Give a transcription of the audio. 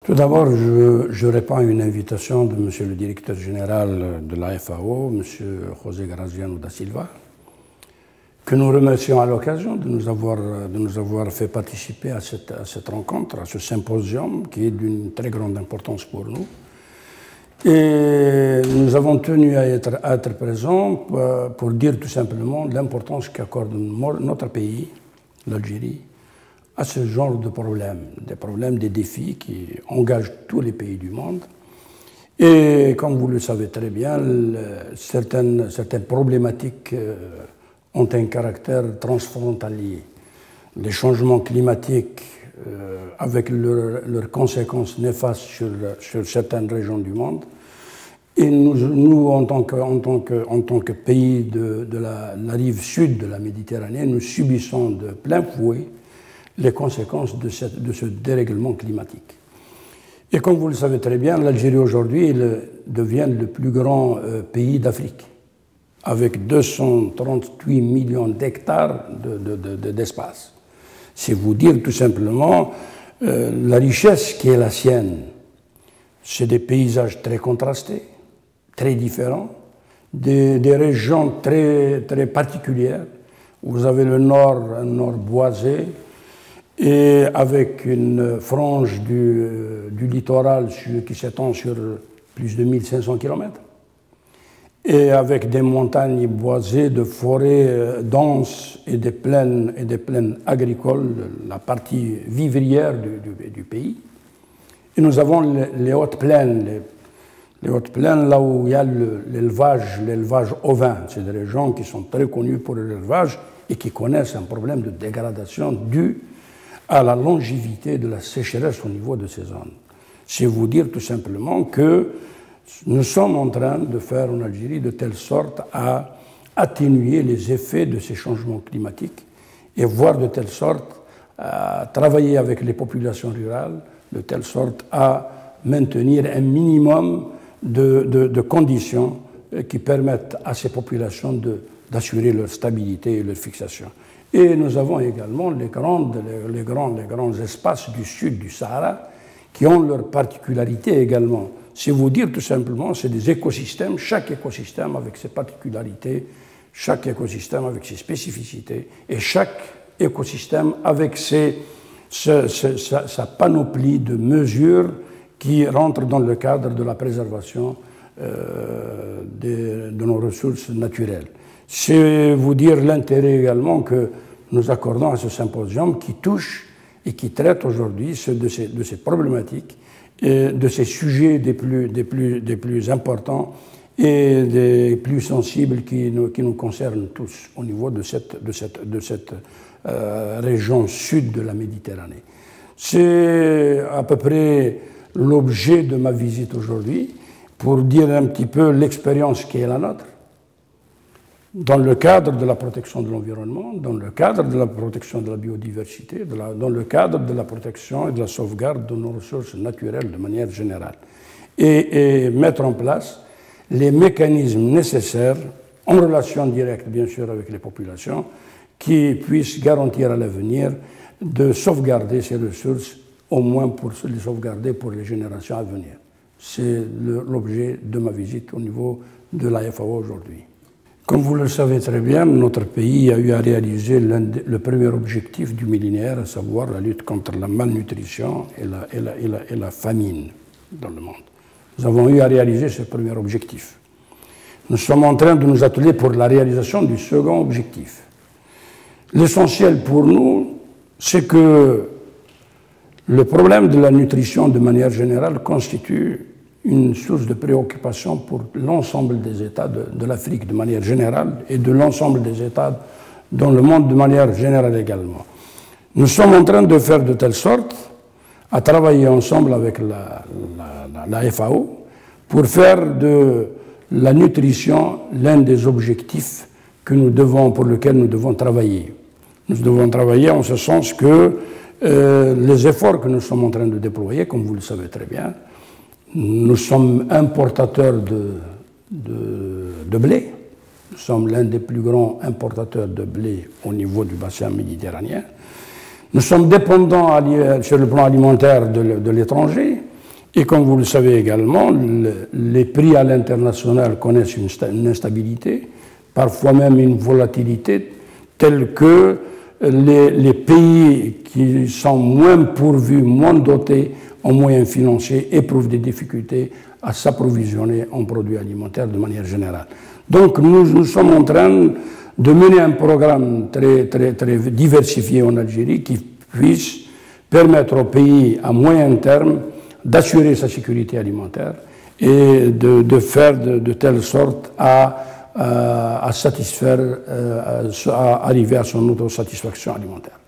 Tout d'abord, je réponds à une invitation de M. le directeur général de la FAO, M. José Graziano da Silva, que nous remercions à l'occasion de nous avoir fait participer à cette rencontre, à ce symposium qui est d'une très grande importance pour nous. Et nous avons tenu à être présents pour dire tout simplement l'importance qu'accorde notre pays, l'Algérie, à ce genre de problèmes, des défis qui engagent tous les pays du monde. Et comme vous le savez très bien, certaines problématiques ont un caractère transfrontalier. Les changements climatiques, avec leurs conséquences néfastes sur certaines régions du monde. Et nous en tant que pays de la rive sud de la Méditerranée, nous subissons de plein fouet les conséquences de ce dérèglement climatique. Et comme vous le savez très bien, l'Algérie aujourd'hui devient le plus grand pays d'Afrique, avec 238 millions d'hectares d'espace. C'est vous dire tout simplement la richesse qui est la sienne. C'est des paysages très contrastés, très différents, des régions très, très particulières. Vous avez le nord, un nord boisé, et avec une frange du littoral qui s'étend sur plus de 1500 km, et avec des montagnes boisées, de forêts denses et des plaines agricoles, la partie vivrière du pays. Et nous avons les hautes plaines, là où il y a l'élevage ovin. C'est des régions qui sont très connues pour l'élevage et qui connaissent un problème de dégradation dû à la longévité de la sécheresse au niveau de ces zones. C'est vous dire tout simplement que nous sommes en train de faire en Algérie de telle sorte à atténuer les effets de ces changements climatiques et voir de telle sorte à travailler avec les populations rurales, de telle sorte à maintenir un minimum de conditions qui permettent à ces populations d'assurer leur stabilité et leur fixation. Et nous avons également les grands espaces du sud du Sahara qui ont leurs particularités également. C'est vous dire tout simplement, c'est des écosystèmes, chaque écosystème avec ses particularités, chaque écosystème avec ses spécificités, et chaque écosystème avec sa panoplie de mesures qui rentrent dans le cadre de la préservation de nos ressources naturelles. C'est vous dire l'intérêt également que nous accordons à ce symposium qui touche et qui traite aujourd'hui de ces problématiques et de ces sujets des plus importants et des plus sensibles qui nous concernent tous au niveau de cette région sud de la Méditerranée. C'est à peu près l'objet de ma visite aujourd'hui pour dire un petit peu l'expérience qui est la nôtre dans le cadre de la protection de l'environnement, dans le cadre de la protection de la biodiversité, dans le cadre de la protection et de la sauvegarde de nos ressources naturelles de manière générale. Et mettre en place les mécanismes nécessaires, en relation directe bien sûr avec les populations, qui puissent garantir à l'avenir de sauvegarder ces ressources, au moins pour les sauvegarder pour les générations à venir. C'est l'objet de ma visite au niveau de la FAO aujourd'hui. Comme vous le savez très bien, notre pays a eu à réaliser le premier objectif du millénaire, à savoir la lutte contre la malnutrition et la famine dans le monde. Nous avons eu à réaliser ce premier objectif. Nous sommes en train de nous atteler pour la réalisation du second objectif. L'essentiel pour nous, c'est que le problème de la nutrition de manière générale constitue une source de préoccupation pour l'ensemble des États de l'Afrique de manière générale et de l'ensemble des États dans le monde de manière générale également. Nous sommes en train de faire de telle sorte, à travailler ensemble avec la FAO, pour faire de la nutrition l'un des objectifs pour lesquels nous devons travailler. Nous devons travailler en ce sens que les efforts que nous sommes en train de déployer, comme vous le savez très bien, nous sommes importateurs de blé. Nous sommes l'un des plus grands importateurs de blé au niveau du bassin méditerranéen. Nous sommes dépendants sur le plan alimentaire de l'étranger Et comme vous le savez également, les prix à l'international connaissent une instabilité, parfois même une volatilité, telle que les pays qui sont moins pourvus, moins dotés en moyens financiers éprouvent des difficultés à s'approvisionner en produits alimentaires de manière générale. Donc nous sommes en train de mener un programme très diversifié en Algérie qui puisse permettre au pays à moyen terme d'assurer sa sécurité alimentaire et de faire de telle sorte à satisfaire, à arriver à son autosatisfaction alimentaire.